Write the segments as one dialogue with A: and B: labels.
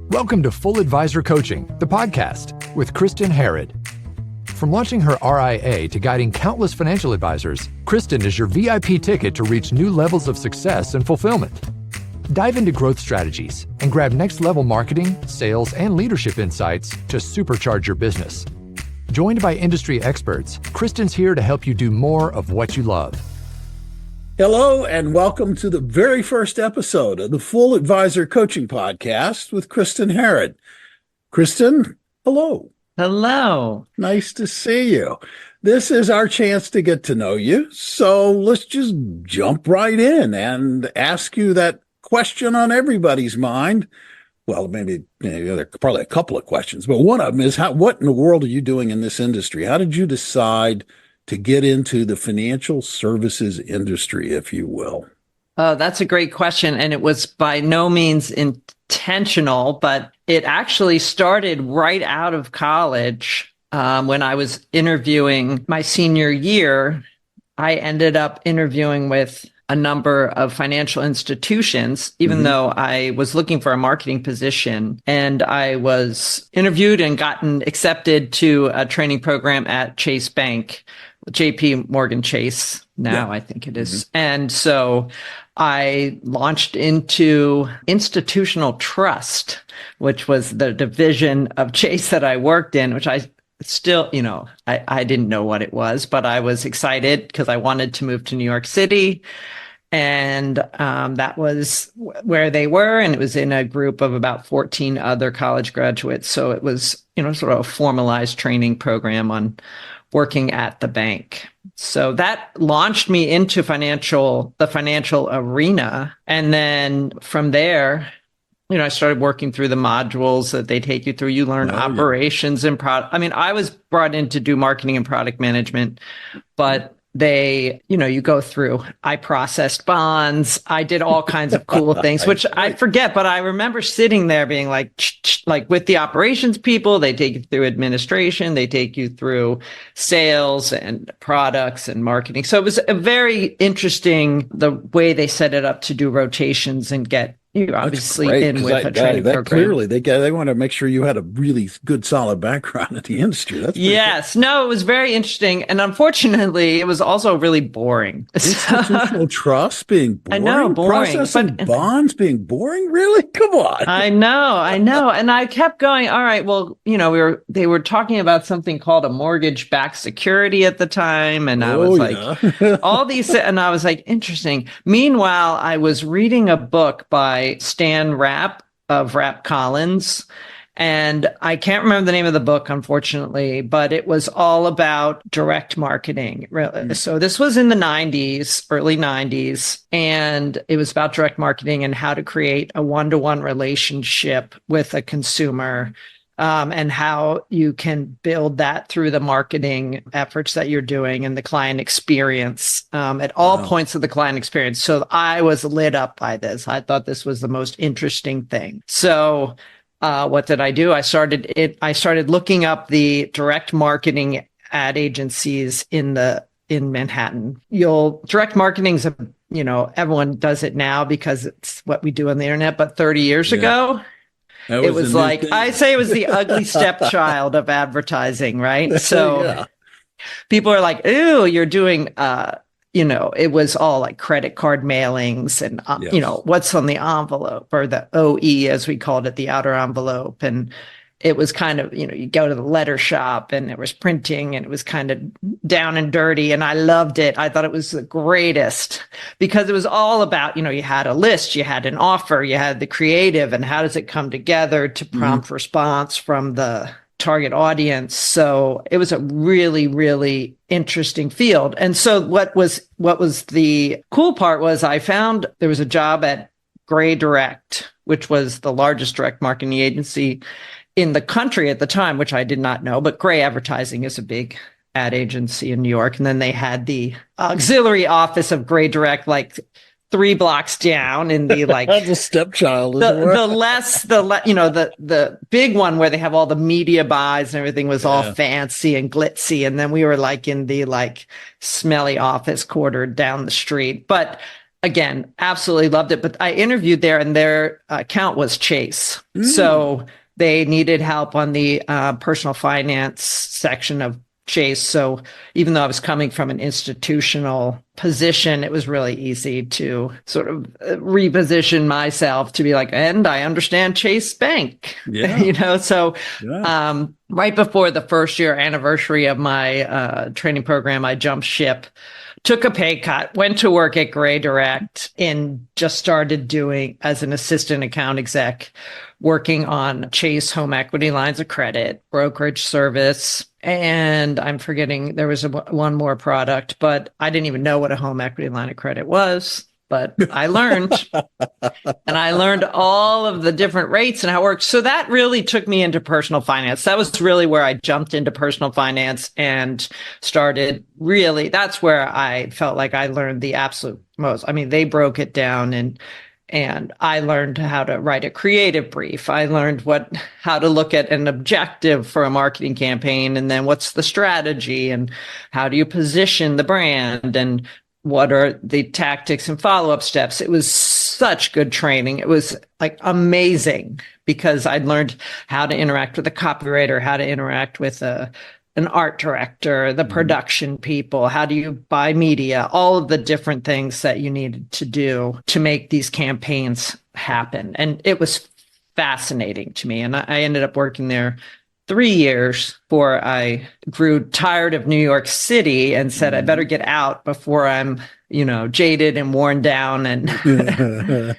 A: Welcome to Full Advisor Coaching, the podcast with Kristin Harad. From launching her RIA to guiding countless financial advisors, Kristin is your VIP ticket to reach new levels of success and fulfillment. Dive into growth strategies and grab next-level marketing, sales, and leadership insights to supercharge your business. Joined by industry experts, Kristin's here to help you do more of what you love.
B: Hello, and welcome to the very first episode of the Full Advisor Coaching Podcast with Kristin Harad. Kristin, hello.
C: Hello.
B: Nice to see you. This is our chance to get to know you, so let's just jump right in and ask you that question on everybody's mind. Well, maybe there are probably a couple of questions, but one of them is, what in the world are you doing in this industry? How did you decide to get into the financial services industry, if you will?
C: Oh, that's a great question. And it was by no means intentional, but it actually started right out of college. When I was interviewing my senior year, I ended up interviewing with a number of financial institutions, even though I was looking for a marketing position. And I was interviewed and gotten accepted to a training program at Chase Bank, JP Morgan Chase now, I think it is. And so I launched into institutional trust, which was the division of Chase that I worked in, which I still, I didn't know what it was, but I was excited because I wanted to move to New York City. And that was where they were. And it was in a group of about 14 other college graduates. So it was, sort of a formalized training program on working at the bank. So that launched me into the financial arena. And then from there, I started working through the modules that they take you through. You learn operations and product. I mean, I was brought in to do marketing and product management, but you go through, I processed bonds. I did all kinds of cool things, which I forget, but I remember sitting there being like with the operations people, they take you through administration, they take you through sales and products and marketing. So it was a very interesting, the way they set it up to do rotations and get you obviously in with a training program.
B: Clearly, they want to make sure you had a really good, solid background in the industry. That's
C: yes. No, it was very interesting. And unfortunately, it was also really boring.
B: Institutional trust being boring?
C: I know, boring.
B: Processing bonds being boring? Really? Come on.
C: I know. And I kept going, all right, well, they were talking about something called a mortgage-backed security at the time. And I was all these, and I was like, interesting. Meanwhile, I was reading a book by Rapp of Rapp Collins. And I can't remember the name of the book, unfortunately, but it was all about direct marketing. So this was in the 90s, early 90s, and it was about direct marketing and how to create a one-to-one relationship with a consumer. And how you can build that through the marketing efforts that you're doing and the client experience at all points of the client experience. So I was lit up by this. I thought this was the most interesting thing. So what did I do? I started looking up the direct marketing ad agencies in Manhattan. Direct marketing is everyone does it now because it's what we do on the internet. But 30 years ago, it was like, I say it was the ugly stepchild of advertising, right? So people are like, ooh, you're doing, it was all like credit card mailings and, what's on the envelope, or the OE, as we called it, the outer envelope. And it was kind of, you go to the letter shop and there was printing and it was kind of down and dirty. And I loved it. I thought it was the greatest because it was all about, you had a list, you had an offer, you had the creative, and how does it come together to prompt response from the target audience. So it was a really, really interesting field. And so what was the cool part was I found there was a job at Gray Direct, which was the largest direct marketing agency in the country at the time, which I did not know, but Gray Advertising is a big ad agency in New York. And then they had the auxiliary office of Gray Direct, like 3 blocks down in the
B: that's a stepchild.
C: The big one where they have all the media buys and everything was all fancy and glitzy. And then we were like in the smelly office quarter down the street. But again, absolutely loved it. But I interviewed there, and their account was Chase. So they needed help on the personal finance section of Chase. So even though I was coming from an institutional position, it was really easy to sort of reposition myself to be like, and I understand Chase Bank, So right before the first year anniversary of my training program, I jumped ship, took a pay cut, went to work at Gray Direct, and just started doing as an assistant account exec, working on Chase home equity lines of credit, brokerage service. And I'm forgetting, there was one more product, but I didn't even know what a home equity line of credit was. But I learned, and I learned all of the different rates and how it works. So that really took me into personal finance. That was really where I jumped into personal finance and started really, that's where I felt like I learned the absolute most. I mean, they broke it down, and I learned how to write a creative brief. I learned how to look at an objective for a marketing campaign, and then what's the strategy, and how do you position the brand, and what are the tactics and follow-up steps. It was such good training. It was like amazing, because I'd learned how to interact with a copywriter, how to interact with an art director, the production people, how do you buy media, all of the different things that you needed to do to make these campaigns happen. And it was fascinating to me. And I ended up working there 3 years before I grew tired of New York City and said, I better get out before I'm, jaded and worn down. And,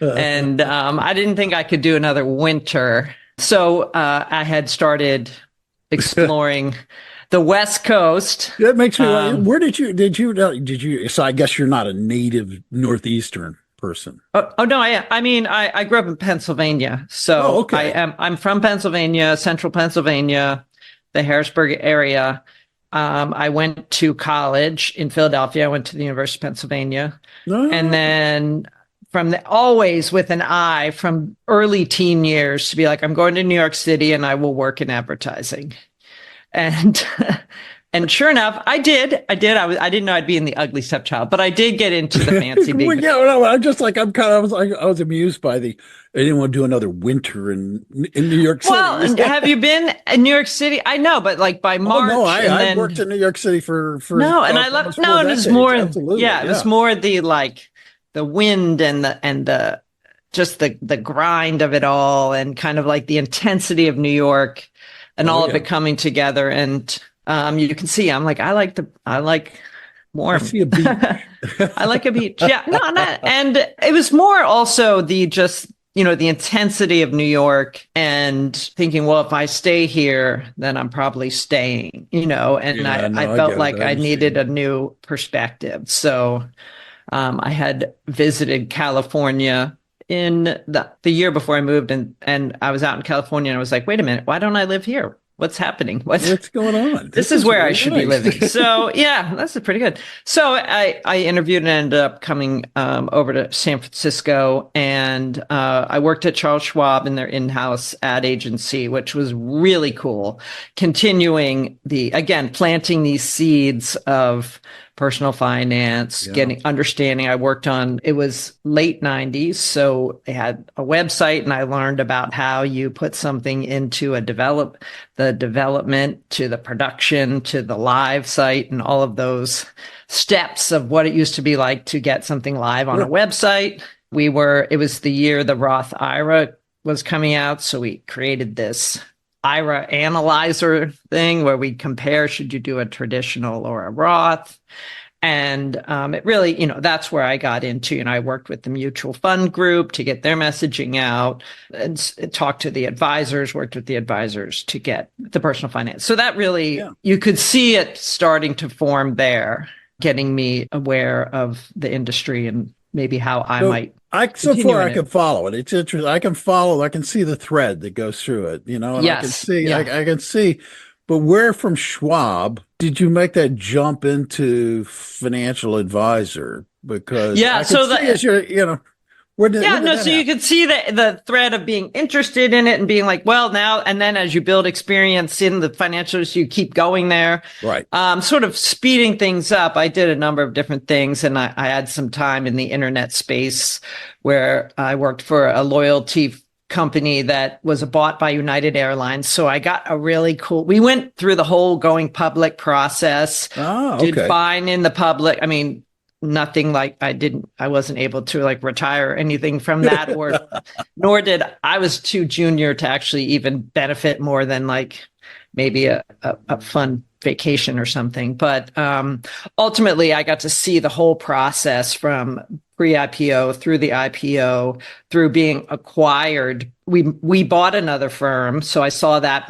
C: and I didn't think I could do another winter. So I had started exploring the West Coast.
B: That makes me wonder, where did you, so I guess you're not a native Northeastern person.
C: Oh no, I grew up in Pennsylvania. So I'm from Pennsylvania, central Pennsylvania, the Harrisburg area. I went to college in Philadelphia. I went to the University of Pennsylvania. And then always with an eye from early teen years to be like, I'm going to New York City and I will work in advertising. And sure enough, I did. I didn't know I'd be in the ugly stepchild, but I did get into the fancy big.
B: I'm just like, I was amused by I didn't want to do another winter in New York City.
C: Well, have you been in New York City? I know, but like by March.
B: Oh, no, I worked in New York City for
C: no, and I left. No, it was more.
B: Absolutely,
C: it was more the wind and the just the grind of it all, and kind of like the intensity of New York, and all of it coming together. And you can see, I'm like, I like warm. I see a beach. I like a beach. Yeah, and it was more also the intensity of New York, and thinking, well, if I stay here, then I'm probably staying, I felt like I needed a new perspective. So I had visited California in the year before I moved, and I was out in California, and I was like, wait a minute, why don't I live here? What's happening? What's
B: going on?
C: This is where I should be living. So yeah, that's pretty good. So I interviewed and ended up coming over to San Francisco, and I worked at Charles Schwab in their in-house ad agency, which was really cool. Continuing planting these seeds of personal finance, understanding. I worked on, it was late 90s. So they had a website, and I learned about how you put something into the development to the production to the live site, and all of those steps of what it used to be like to get something live on a website. It was the year the Roth IRA was coming out. So we created this IRA analyzer thing where we compare, should you do a traditional or a Roth? And it really, that's where I got into, I worked with the mutual fund group to get their messaging out, and talked to the advisors, worked with the advisors to get the personal finance. So that really, you could see it starting to form there, getting me aware of the industry and maybe how I might.
B: So far I can follow it. It's interesting. I can see the thread that goes through it, and
C: yes.
B: I can see, but where from Schwab did you make that jump into financial advisor? Because
C: So you could see the thread of being interested in it and being like, well, now, and then as you build experience in the financials, you keep going there.
B: Right.
C: Sort of speeding things up. I did a number of different things, and I had some time in the internet space where I worked for a loyalty company that was bought by United Airlines. So I got we went through the whole going public process. Did fine in the public. I mean, nothing like I wasn't able to like retire or anything from that, or nor did I was too junior to actually even benefit more than like maybe a fun vacation or something. But ultimately, I got to see the whole process from pre-IPO through the IPO, through being acquired. We bought another firm, so I saw that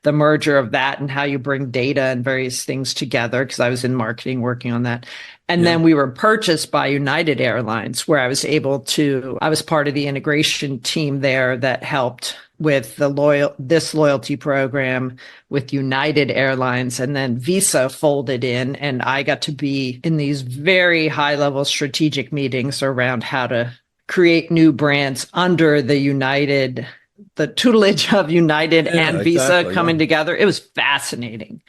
C: the merger of that and how you bring data and various things together, because I was in marketing working on that. And then we were purchased by United Airlines, where I was part of the integration team there that helped with this loyalty program with United Airlines. And then Visa folded in, and I got to be in these very high level strategic meetings around how to create new brands under the tutelage of United and Visa coming together. It was fascinating,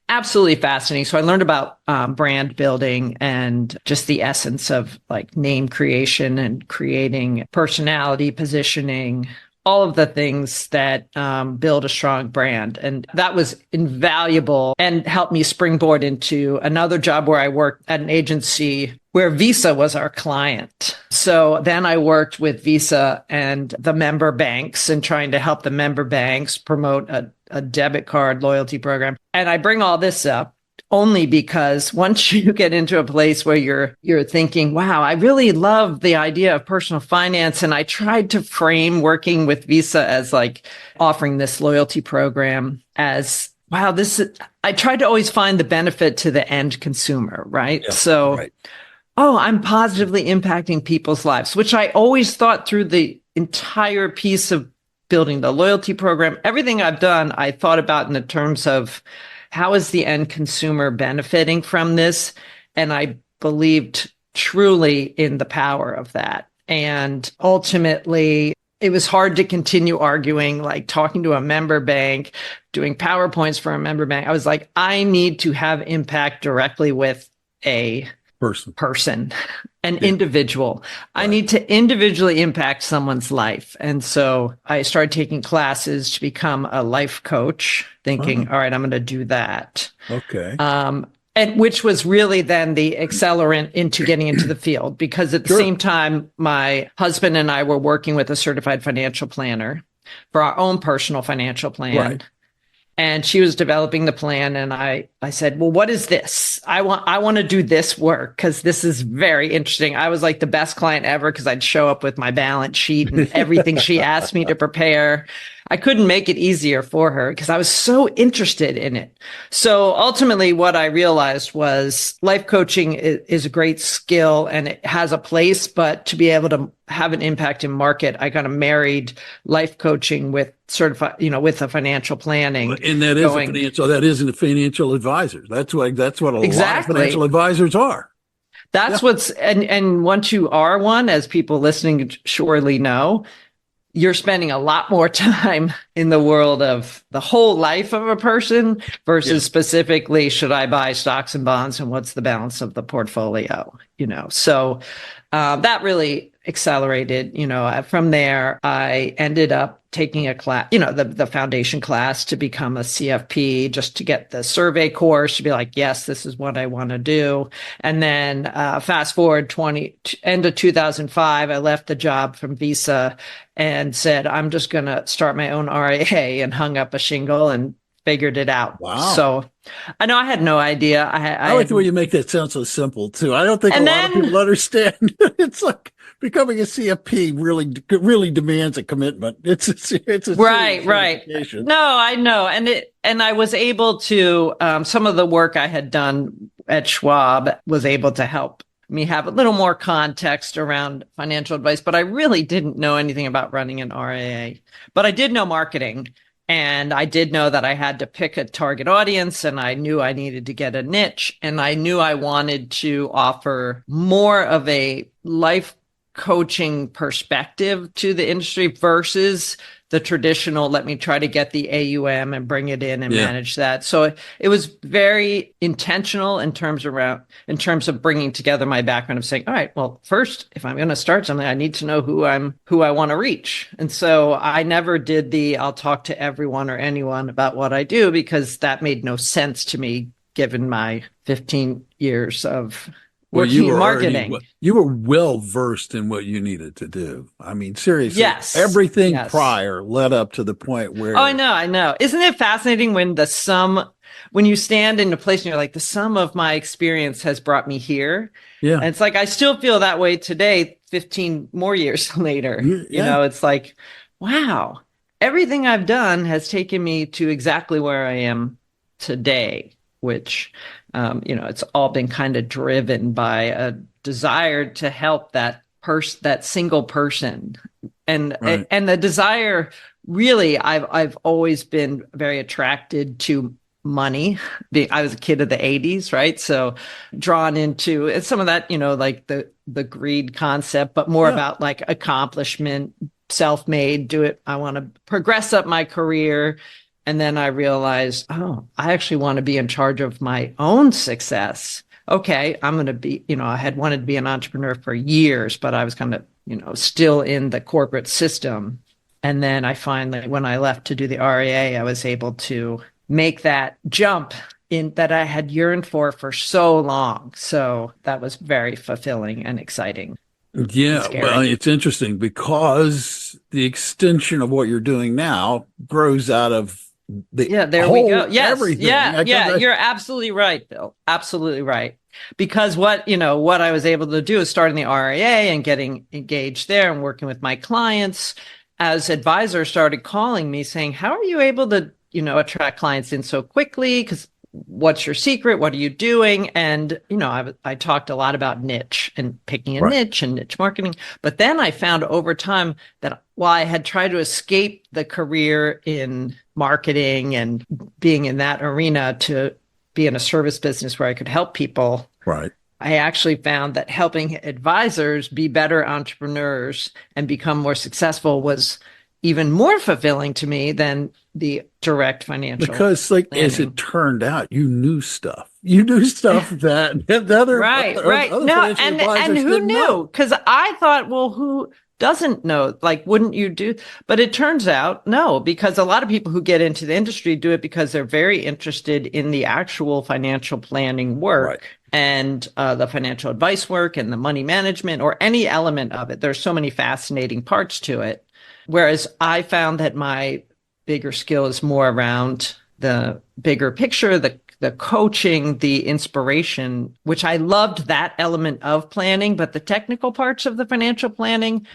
C: absolutely fascinating. So I learned about brand building and just the essence of like name creation and creating personality, positioning, all of the things that build a strong brand. And that was invaluable and helped me springboard into another job where I worked at an agency where Visa was our client. So then I worked with Visa and the member banks and trying to help the member banks promote a debit card loyalty program. And I bring all this up only because once you get into a place where you're thinking, wow, I really love the idea of personal finance. And I tried to frame working with Visa as like offering this loyalty program as, wow, I tried to always find the benefit to the end consumer, right? I'm positively impacting people's lives, which I always thought through the entire piece of building the loyalty program. Everything I've done, I thought about in the terms of how is the end consumer benefiting from this? And I believed truly in the power of that. And ultimately, it was hard to continue arguing, like talking to a member bank, doing PowerPoints for a member bank. I was like, I need to have impact directly with a person, an individual. Right. I need to individually impact someone's life. And so I started taking classes to become a life coach, thinking, all right, I'm going to do that.
B: Okay.
C: And which was really then the accelerant into getting into the field, because at the same time, my husband and I were working with a certified financial planner for our own personal financial plan.
B: Right.
C: And she was developing the plan. And I said, well, what is this? I want to do this work because this is very interesting. I was like the best client ever because I'd show up with my balance sheet and everything she asked me to prepare. I couldn't make it easier for her because I was so interested in it. So ultimately what I realized was life coaching is a great skill and it has a place, but to be able to have an impact in market, I kind of married life coaching with certified, with the financial planning.
B: And that isn't a financial advisor. That's what a lot of financial advisors are.
C: That's what's, and once you are one, as people listening surely know, you're spending a lot more time in the world of the whole life of a person versus specifically, should I buy stocks and bonds and what's the balance of the portfolio, So that really accelerated, from there, I ended up taking a class, the foundation class to become a CFP, just to get the survey course to be like, yes, this is what I want to do. And then fast forward end of 2005, I left the job from Visa and said, I'm just going to start my own RIA, and hung up a shingle and figured it out.
B: Wow.
C: So I know I had no idea.
B: I like the way you make that sound so simple too. I don't think a lot of people understand. It's like becoming a CFP really demands a commitment. It's a
C: right. No, I know. And I was able to, some of the work I had done at Schwab was able to help me have a little more context around financial advice, but I really didn't know anything about running an RIA, but I did know marketing. And I did know that I had to pick a target audience, and I knew I needed to get a niche, and I knew I wanted to offer more of a life coaching perspective to the industry versus the traditional, let me try to get the AUM and bring it in and manage that. So it was very intentional in terms of bringing together my background of saying, all right, well, first, if I'm going to start something, I need to know who I want to reach. And so I never did I'll talk to everyone or anyone about what I do, because that made no sense to me, given my 15 years of working in marketing.
B: You were well versed in what you needed to do. I mean, seriously, everything prior led up to the point where.
C: Oh, I know. Isn't it fascinating when you stand in a place and you're like, the sum of my experience has brought me here. Yeah. And it's like, I still feel that way today, 15 more years later. You know, it's like, wow, everything I've done has taken me to exactly where I am today, which, it's all been kind of driven by a desire to help that single person. And the desire, really, I've always been very attracted to money. I was a kid of the 80s, right? So drawn into some of that, like the greed concept, but more about like accomplishment, self-made, I want to progress up my career. And then I realized, I actually want to be in charge of my own success. Okay, I'm going to be, I had wanted to be an entrepreneur for years, but I was kind of, still in the corporate system. And then I finally, when I left to do the REA, I was able to make that jump in that I had yearned for so long. So that was very fulfilling and exciting.
B: Yeah, well, it's interesting because the extension of what you're doing now grows out of we go. Yes, everything.
C: You're absolutely right, Bill. Absolutely right. Because what I was able to do is start in the RIA and getting engaged there and working with my clients. As advisors started calling me saying, "How are you able to, attract clients in so quickly? Because what's your secret? What are you doing?" And, I talked a lot about niche and picking a niche and niche marketing. But then I found over time that while I had tried to escape the career in marketing and being in that arena to be in a service business where I could help people, I actually found that helping advisors be better entrepreneurs and become more successful was even more fulfilling to me than the direct financial.
B: Because planning. As it turned out, you knew stuff. You knew stuff that other financial advisors
C: who knew? Because I thought, well, who doesn't know? Like, wouldn't you do? But it turns out, no, because a lot of people who get into the industry do it because they're very interested in the actual financial planning work. And the financial advice work and the money management or any element of it. There's so many fascinating parts to it. Whereas I found that my bigger skill is more around the bigger picture, the coaching, the inspiration, which I loved that element of planning, but the technical parts of the financial planning,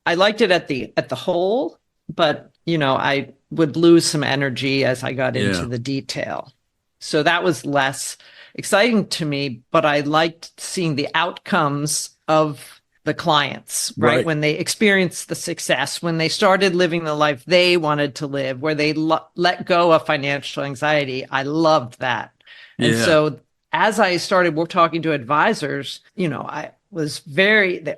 C: I liked it at the whole, but I would lose some energy as I got into the detail. So that was less exciting to me, but I liked seeing the outcomes of the clients, right? When they experienced the success, when they started living the life they wanted to live, where they let go of financial anxiety. I loved that. And so as I started talking to advisors, I was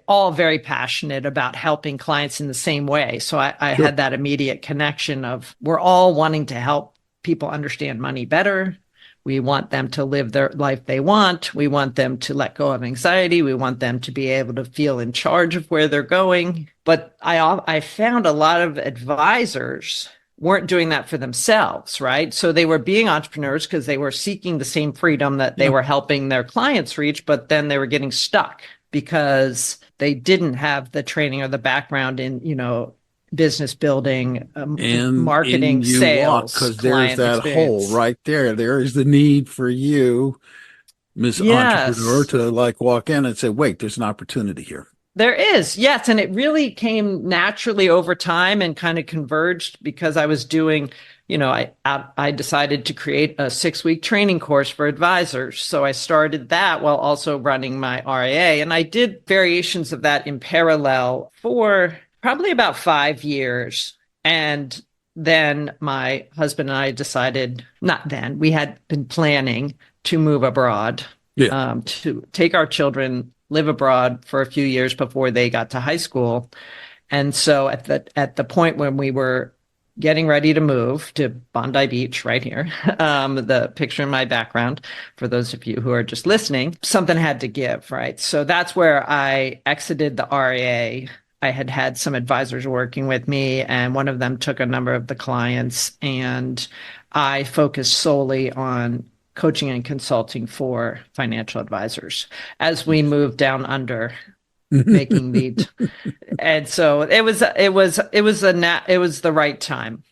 C: all very passionate about helping clients in the same way. So I had that immediate connection of we're all wanting to help people understand money better. We want them to live their life they want. We want them to let go of anxiety. We want them to be able to feel in charge of where they're going. But I found a lot of advisors weren't doing that for themselves, right? So they were being entrepreneurs because they were seeking the same freedom that they were helping their clients reach, but then they were getting stuck because they didn't have the training or the background in, business building, and marketing, sales,
B: because there's that
C: experience.
B: hole right there. There is the need for you, Miss Entrepreneur, to walk in and say, wait, there's an opportunity here.
C: There is, yes. And it really came naturally over time and kind of converged because I was doing, I decided to create a 6-week training course for advisors. So I started that while also running my RIA. And I did variations of that in parallel for probably about 5 years. And then my husband and I decided, we had been planning to move abroad, to take our children live abroad for a few years before they got to high school. And so at the point when we were getting ready to move to Bondi Beach right here, the picture in my background, for those of you who are just listening, something had to give, right? So that's where I exited the RIA. I had some advisors working with me, and one of them took a number of the clients, and I focused solely on coaching and consulting for financial advisors as we moved down under making the, and so it was the right time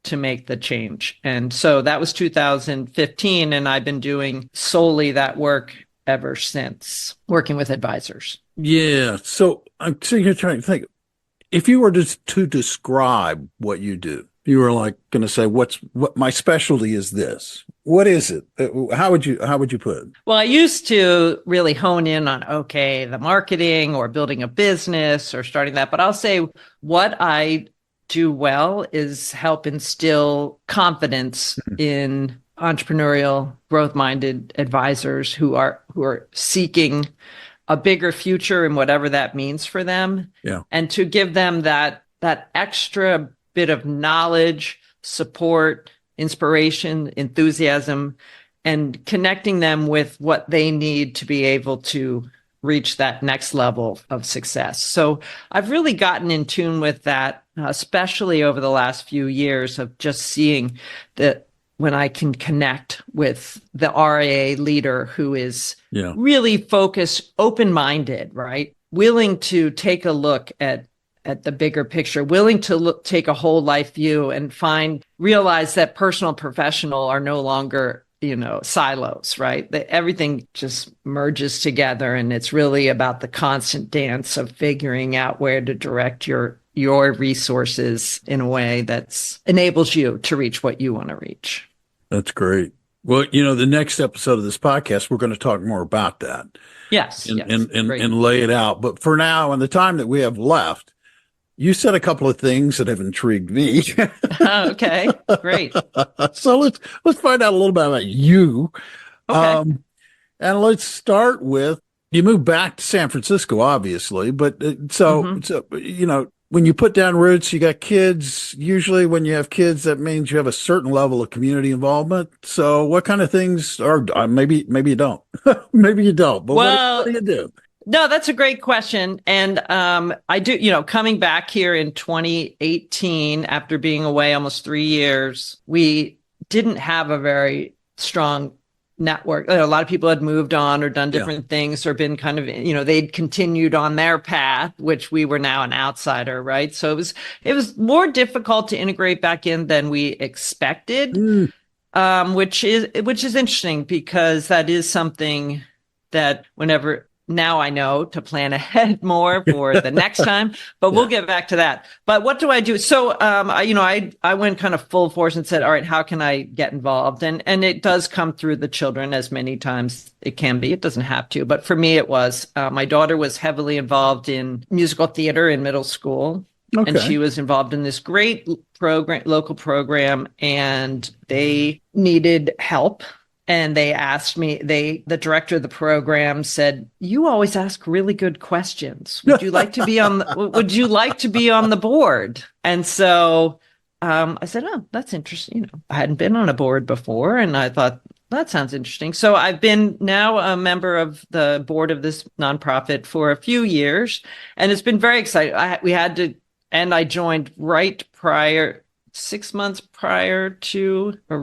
C: to make the change. And so that was 2015, and I've been doing solely that work ever since, working with advisors.
B: Yeah. So I'm sitting here trying to think, if you were to describe what you do, you were like going to say, what my specialty is this. What is it? How would you put it?
C: Well, I used to really hone in on, the marketing or building a business or starting that. But I'll say what I do well is help instill confidence in entrepreneurial, growth-minded advisors who are seeking a bigger future and whatever that means for them.
B: Yeah.
C: And to give them that extra bit of knowledge, support, inspiration, enthusiasm, and connecting them with what they need to be able to reach that next level of success. So I've really gotten in tune with that, especially over the last few years of just seeing that when I can connect with the RIA leader who is really focused, open-minded, right? Willing to take a look at the bigger picture, willing to take a whole life view and realize that personal and professional are no longer, silos, right? That everything just merges together, and it's really about the constant dance of figuring out where to direct your resources in a way that enables you to reach what you want to reach.
B: That's great. Well, the next episode of this podcast, we're going to talk more about that.
C: Yes.
B: And lay it out. But for now, in the time that we have left, you said a couple of things that have intrigued me.
C: Okay, great.
B: So let's find out a little bit about you.
C: Okay.
B: And let's start with, you moved back to San Francisco, obviously, but so when you put down roots, you got kids. Usually when you have kids, that means you have a certain level of community involvement. So what kind of things are, maybe you don't, maybe you don't, but what do you do?
C: No, that's a great question. And I do, coming back here in 2018, after being away almost 3 years, we didn't have a very strong network. A lot of people had moved on or done different things or been kind of, they'd continued on their path, which we were now an outsider, right? So it was more difficult to integrate back in than we expected, which is interesting because that is something that now I know to plan ahead more for the next time, but we'll get back to that. But what do I do? So, I went kind of full force and said, all right, how can I get involved? And it does come through the children as many times it can be. It doesn't have to, but for me, it was, my daughter was heavily involved in musical theater in middle school. Okay. And she was involved in this great local program, and they needed help. And they asked me, the director of the program said, "You always ask really good questions. Would you like to be on the board?" And so I said, "Oh, that's interesting." I hadn't been on a board before, and I thought that sounds interesting. So I've been now a member of the board of this nonprofit for a few years, and it's been very exciting. I joined right 6 months prior to, or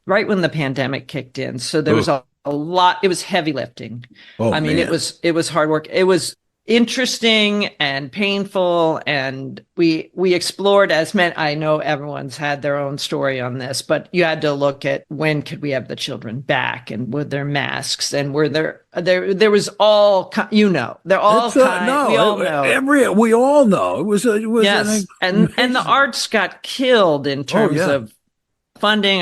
C: right when the pandemic kicked in. So there was a lot, it was heavy lifting. It was hard work. It was interesting and painful. And we explored I know everyone's had their own story on this, but you had to look at when could we have the children back, and were there masks, and were there was all, they're all we all know.
B: We all know it was
C: yes. And the arts got killed in terms of funding.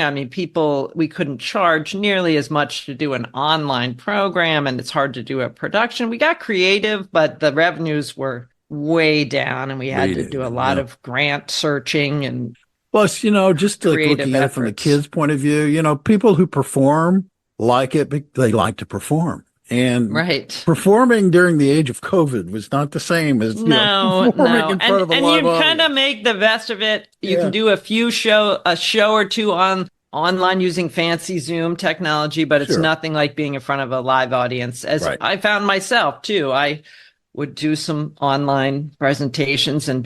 C: We couldn't charge nearly as much to do an online program, and it's hard to do a production. We got creative, but the revenues were way down, and we had to do a lot of grant searching. And
B: plus, just looking at it from the kids' point of view, people who perform like it, they like to perform. And
C: right.
B: performing during the age of COVID was not the same as performing in front of a
C: and
B: live
C: you
B: audience.
C: kind of make the best of it. You can do a show or two online using fancy Zoom technology, but it's nothing like being in front of a live audience. As I found myself too, I would do some online presentations and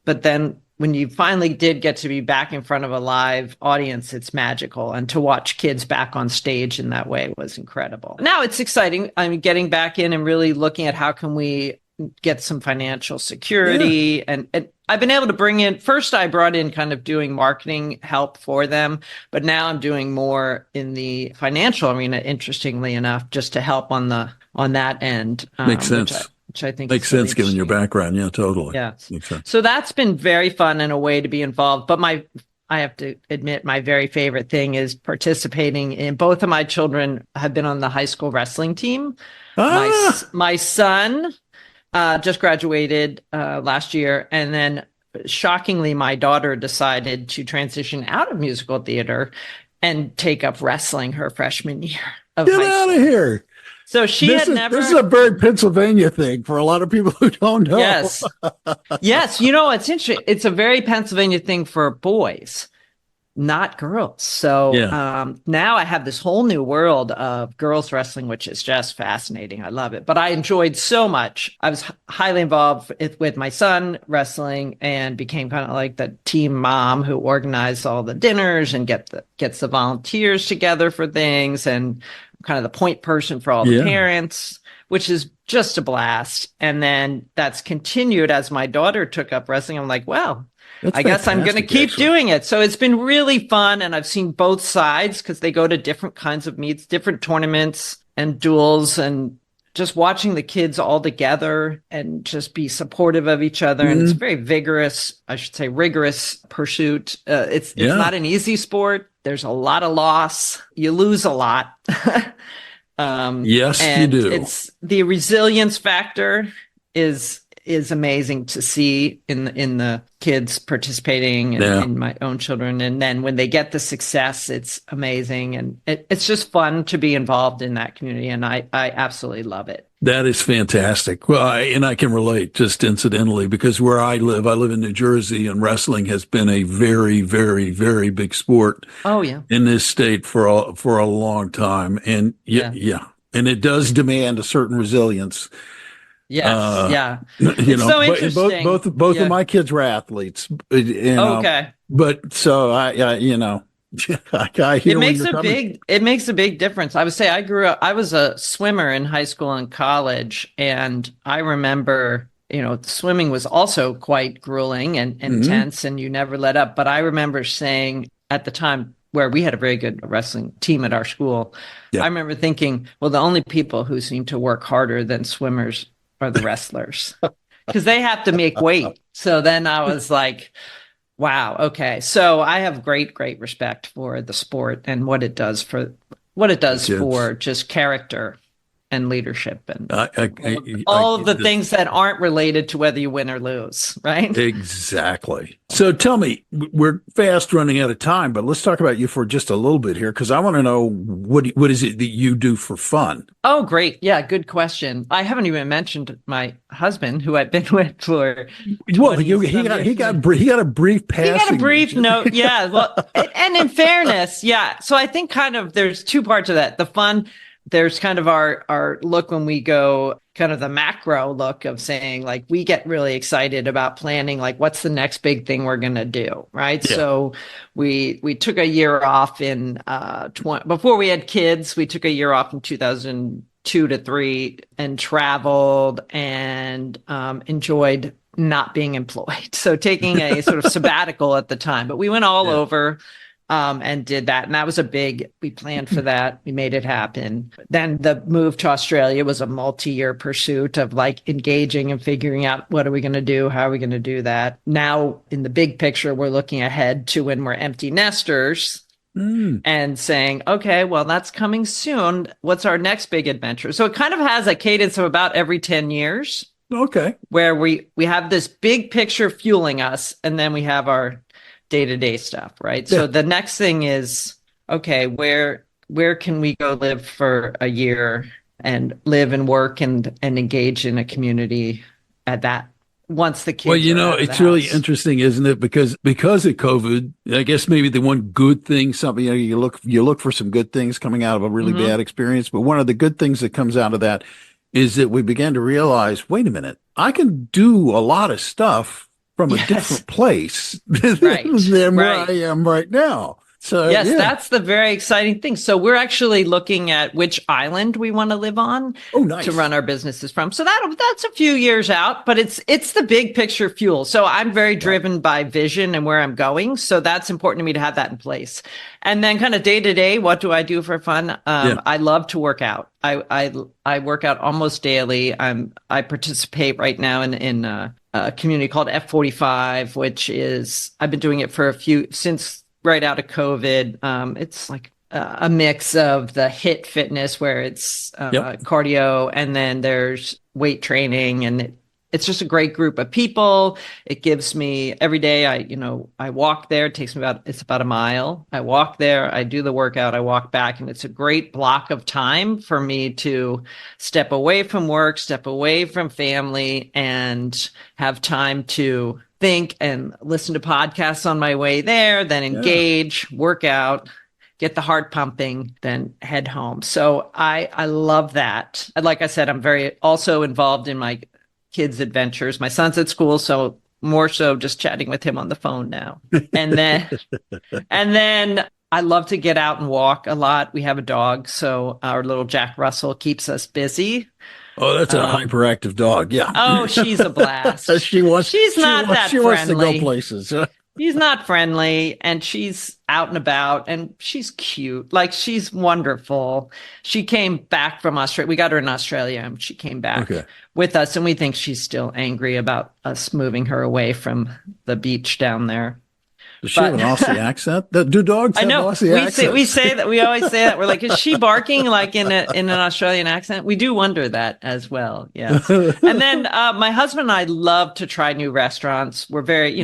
C: but then when you finally did get to be back in front of a live audience, it's magical. And to watch kids back on stage in that way was incredible. Now it's exciting. I'm getting back in and really looking at how can we get some financial security. And I've been able to bring in, first I brought in kind of doing marketing help for them, but now I'm doing more in the financial arena, interestingly enough, just to help on that end.
B: Makes sense.
C: Which I think
B: makes sense given your background. Yeah, totally.
C: Yeah.
B: Makes sense.
C: So that's been very fun and a way to be involved. But I have to admit, my very favorite thing is participating in, both of my children have been on the high school wrestling team. My son just graduated last year. And then shockingly, my daughter decided to transition out of musical theater and take up wrestling her freshman year of high school.
B: Get out of here.
C: So this is
B: a very Pennsylvania thing for a lot of people who don't know.
C: Yes. Yes. You know, it's interesting. It's a very Pennsylvania thing for boys, not girls. So now I have this whole new world of girls wrestling, which is just fascinating. I love it. But I enjoyed so much. I was highly involved with my son wrestling and became kind of like the team mom who organized all the dinners and gets the volunteers together for things, and kind of the point person for all the parents, which is just a blast. And then that's continued as my daughter took up wrestling. I'm like, well, I guess I'm going to keep doing it. So it's been really fun. And I've seen both sides because they go to different kinds of meets, different tournaments and duels, and just watching the kids all together and just be supportive of each other. And it's a very rigorous pursuit. It's not an easy sport. There's a lot of loss. You lose a lot.
B: Yes, you do.
C: It's the resilience factor is amazing to see in the kids participating and in my own children. And then when they get the success, it's amazing. And it's just fun to be involved in that community. And I absolutely love it.
B: That is fantastic. Well, and I can relate just incidentally because where I live in New Jersey, and wrestling has been a very, very, very big sport.
C: Oh yeah,
B: in this state for a long time, and and it does demand a certain resilience.
C: Yes,
B: it's
C: so interesting.
B: Both of my kids were athletes.
C: Okay,
B: but so I hear
C: it makes a big difference. I would say I was a swimmer in high school and college, and I remember, swimming was also quite grueling and intense, and you never let up. But I remember saying at the time, where we had a very good wrestling team at our school, I remember thinking, well, the only people who seem to work harder than swimmers are the wrestlers, because they have to make weight. So then I was like, wow. Okay. So I have great respect for the sport and what it does for just character and leadership and all of the things that aren't related to whether you win or lose, right?
B: Exactly. So tell me, we're fast running out of time, but let's talk about you for just a little bit here, because I want to know what is it that you do for fun?
C: Oh, great. Yeah, good question. I haven't even mentioned my husband, who I've been with for.
B: Well, he got a brief passing.
C: He got a brief note. Yeah. Well, and in fairness, so I think kind of there's two parts of that. The fun. There's kind of our look when we go, kind of the macro look of saying, like, we get really excited about planning, like, what's the next big thing we're going to do, right? Yeah. So we took a year off before we had kids. We took a year off in 2002 to 3 and traveled and enjoyed not being employed. So taking a sort of sabbatical at the time, but we went all over. And did that. And that was we planned for that. We made it happen. Then the move to Australia was a multi-year pursuit of like engaging and figuring out what are we going to do? How are we going to do that? Now in the big picture, we're looking ahead to when we're empty nesters and saying, okay, well, that's coming soon. What's our next big adventure? So it kind of has a cadence of about every 10 years.
B: Okay.
C: Where we have this big picture fueling us, and then we have our day-to-day stuff, right? So the next thing is, okay, where can we go live for a year and live and work and engage in a community at that once the kids are out of the
B: it's really
C: house.
B: interesting, isn't it? Because of COVID, I guess maybe the one good thing, something, you look for some good things coming out of a really bad experience. But one of the good things that comes out of that is that we began to realize, wait a minute, I can do a lot of stuff from a different place than where I am right now. So
C: yes, that's the very exciting thing. So we're actually looking at which island we want to live on to run our businesses from. So that's a few years out, but it's the big picture fuel. So I'm very driven by vision and where I'm going. So that's important to me to have that in place. And then kind of day to day, what do I do for fun? I love to work out. I work out almost daily. I participate right now in a community called F45, which is, I've been doing it for since right out of COVID. It's like a mix of the HIIT fitness where it's cardio, and then there's weight training, and it's just a great group of people. It gives me every day. I walk there. It takes me about a mile. I walk there. I do the workout. I walk back, and it's a great block of time for me to step away from work, step away from family, and have time to think and listen to podcasts on my way there, then engage, work out, get the heart pumping, then head home. So I love that. Like I said, I'm very also involved in my kids' adventures. My son's at school, so more so just chatting with him on the phone now. And then I love to get out and walk a lot. We have a dog, so our little Jack Russell keeps us busy.
B: Oh, that's a hyperactive dog. Yeah.
C: Oh, she's a blast.
B: She wants to go places.
C: She's not friendly, and she's out and about, and she's cute. Like, she's wonderful. She came back from Australia. We got her in Australia, and she came back with us, and we think she's still angry about us moving her away from the beach down there.
B: Does she have an Aussie accent? Do dogs have Aussie accents?
C: We say that. We always say that. We're like, is she barking like in an Australian accent? We do wonder that as well. Yes. And then my husband and I love to try new restaurants. We're very,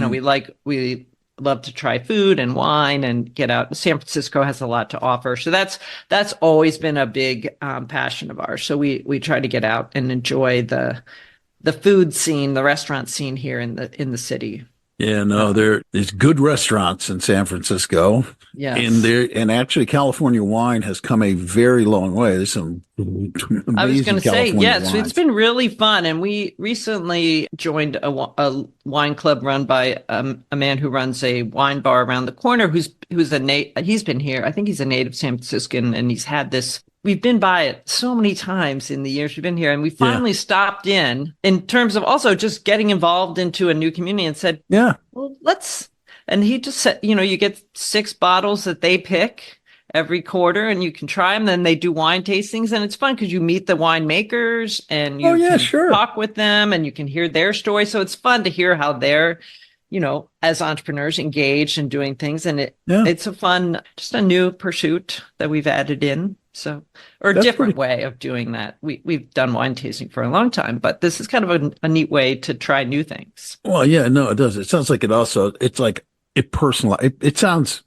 C: we love to try food and wine and get out. San Francisco has a lot to offer. So that's always been a big passion of ours. So we try to get out and enjoy the food scene, the restaurant scene here in the city.
B: Yeah, no, there's good restaurants in San Francisco.
C: Yes.
B: And actually California wine has come a very long way. There's some amazing
C: I was going to say, yes,
B: wines.
C: It's been really fun. And we recently joined a wine club run by a man who runs a wine bar around the corner who's he's been here. I think he's a native San Franciscan, and he's had this. We've been by it so many times in the years we've been here, and we finally stopped in terms of also just getting involved into a new community and said, well, and he just said, you get 6 bottles that they pick every quarter and you can try them. Then they do wine tastings, and it's fun because you meet the winemakers and you can talk with them and you can hear their story. So it's fun to hear how they're, as entrepreneurs engaged in doing things. And it's just a new pursuit that we've added in. So, or a different way of doing that. We've done wine tasting for a long time, but this is kind of a neat way to try new things.
B: Well, yeah, no, it does. It sounds like it's like it personal. It sounds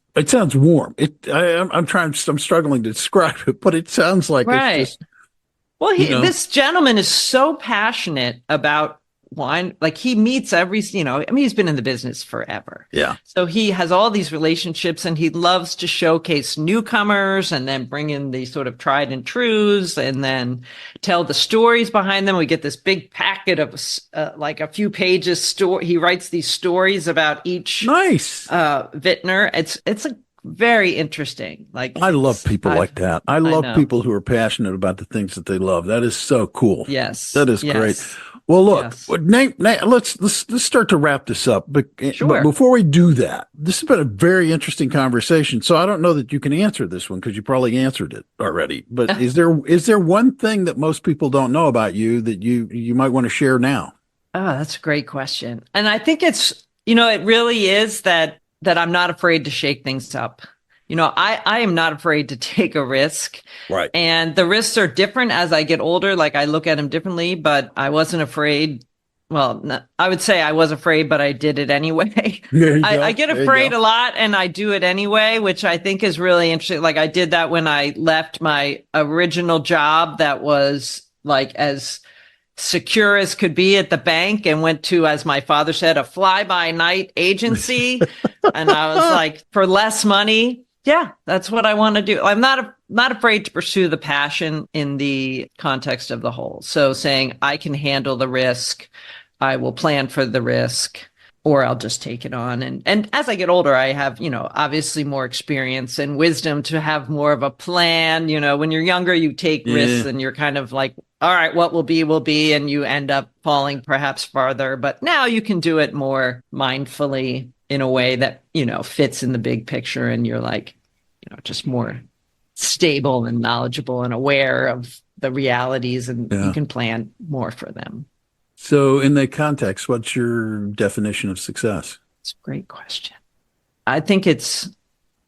B: warm. I'm struggling to describe it, but it sounds like it's just,
C: well, this gentleman is so passionate about wine. Like, he meets he's been in the business forever.
B: Yeah.
C: So he has all these relationships, and he loves to showcase newcomers and then bring in the sort of tried and truths and then tell the stories behind them. We get this big packet of like a few pages he writes these stories about each vintner. It's a very interesting. Like, I
B: love people like that. I love people who are passionate about the things that they love. That is so cool.
C: Yes.
B: That is great. Well, look, let's start to wrap this up. But before we do that, this has been a very interesting conversation. So I don't know that you can answer this one because you probably answered it already. But is there one thing that most people don't know about you that you might want to share now?
C: Oh, that's a great question. And I think it's, it really is that I'm not afraid to shake things up. I am not afraid to take a risk.
B: Right.
C: And the risks are different as I get older. Like, I look at them differently, but I wasn't afraid I would say I was afraid, but I did it anyway. I get afraid a lot and I do it anyway, which I think is really interesting. Like I did that when I left my original job that was like as secure as could be at the bank and went to, as my father said, a fly-by-night agency. And I was like, for less money, yeah, that's what I want to do. I'm not afraid to pursue the passion in the context of the whole. So saying I can handle the risk, I will plan for the risk, or I'll just take it on. And as I get older, I have, obviously more experience and wisdom to have more of a plan. When you're younger, you take risks and you're kind of like, all right, what will be, and you end up falling perhaps farther. But now you can do it more mindfully in a way that, fits in the big picture. And you're like, just more stable and knowledgeable and aware of the realities, and you can plan more for them.
B: So in that context, what's your definition of success?
C: It's a great question. I think it's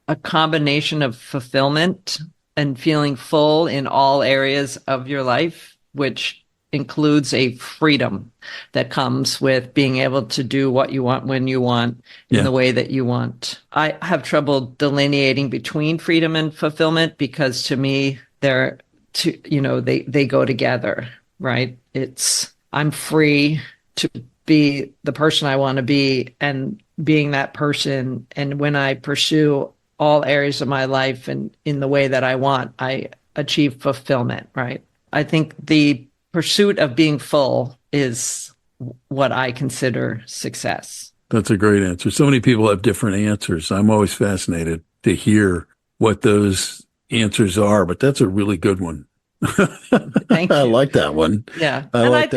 C: a combination of fulfillment and feeling full in all areas of your life, which includes a freedom that comes with being able to do what you want when you want in the way that you want. I have trouble delineating between freedom and fulfillment because to me, they're they go together, right? I'm free to be the person I want to be and being that person. And when I pursue all areas of my life and in the way that I want, I achieve fulfillment, right? I think the pursuit of being full is what I consider success.
B: That's a great answer. So many people have different answers. I'm always fascinated to hear what those answers are, but that's a really good one.
C: Thank you.
B: I like that one.
C: Yeah.
B: I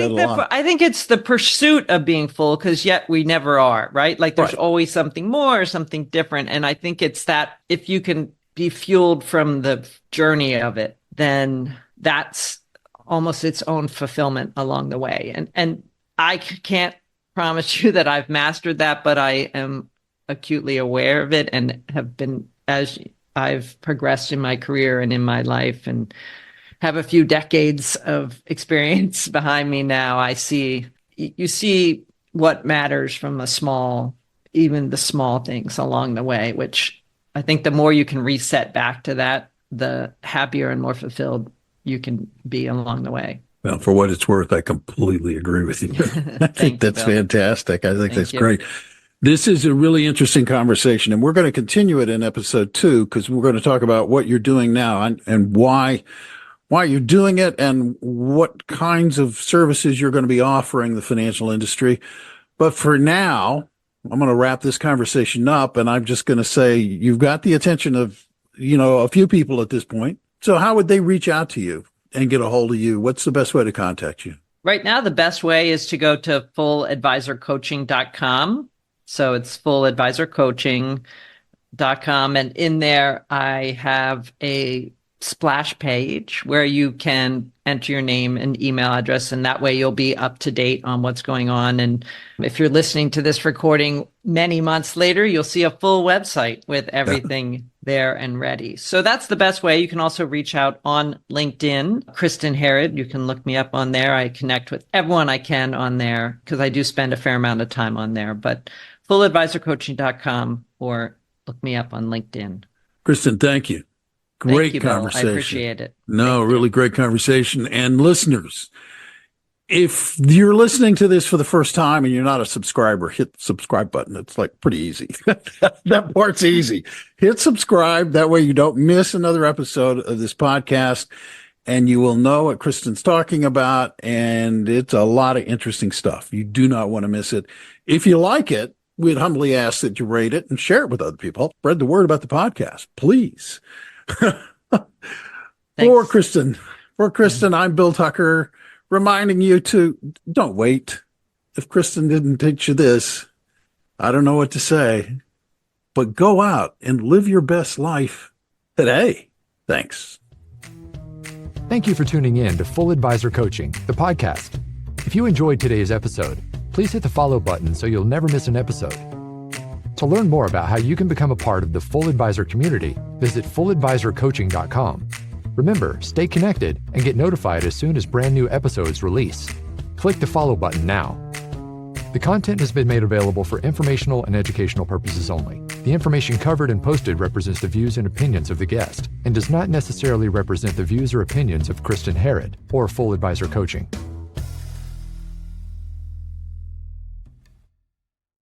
C: think it's the pursuit of being full, because yet we never are, right? Like there's always something more, something different. And I think it's that if you can be fueled from the journey of it, then that's almost its own fulfillment along the way. And I can't promise you that I've mastered that, but I am acutely aware of it and have been, as I've progressed in my career and in my life and have a few decades of experience behind me now, you see what matters from even the small things along the way, which I think the more you can reset back to that, the happier and more fulfilled you can be along the way.
B: Well, for what it's worth, I completely agree with you. I think that's fantastic. I think that's great. This is a really interesting conversation, and we're going to continue it in episode 2 because we're going to talk about what you're doing now and why you're doing it and what kinds of services you're going to be offering the financial industry. But for now, I'm going to wrap this conversation up, and I'm just going to say you've got the attention of, a few people at this point. So how would they reach out to you and get a hold of you? What's the best way to contact you?
C: Right now, the best way is to go to fulladvisorcoaching.com. So it's fulladvisorcoaching.com. And in there, I have a splash page where you can enter your name and email address, and that way you'll be up to date on what's going on. And if you're listening to this recording many months later, you'll see a full website with everything there and ready. So that's the best way. You can also reach out on LinkedIn, Kristin Harad. You can look me up on there. I connect with everyone I can on there because I do spend a fair amount of time on there, but fulladvisorcoaching.com or look me up on LinkedIn.
B: Kristin, thank you. Great conversation.
C: I appreciate it.
B: No, really great conversation. And listeners, if you're listening to this for the first time and you're not a subscriber, hit the subscribe button. It's like pretty easy. That part's easy. Hit subscribe. That way you don't miss another episode of this podcast and you will know what Kristin's talking about. And it's a lot of interesting stuff. You do not want to miss it. If you like it, we'd humbly ask that you rate it and share it with other people. Spread the word about the podcast, please. For Kristin, I'm Bill Tucker, reminding you to don't wait. If Kristin didn't teach you this, I don't know what to say, but go out and live your best life today. Thanks.
A: Thank you for tuning in to Full Advisor Coaching, the podcast. If you enjoyed today's episode, please hit the follow button so you'll never miss an episode. To learn more about how you can become a part of the Full Advisor community, visit fulladvisorcoaching.com. Remember, stay connected and get notified as soon as brand new episodes release. Click the follow button now. The content has been made available for informational and educational purposes only. The information covered and posted represents the views and opinions of the guest and does not necessarily represent the views or opinions of Kristin Harad or Full Advisor Coaching.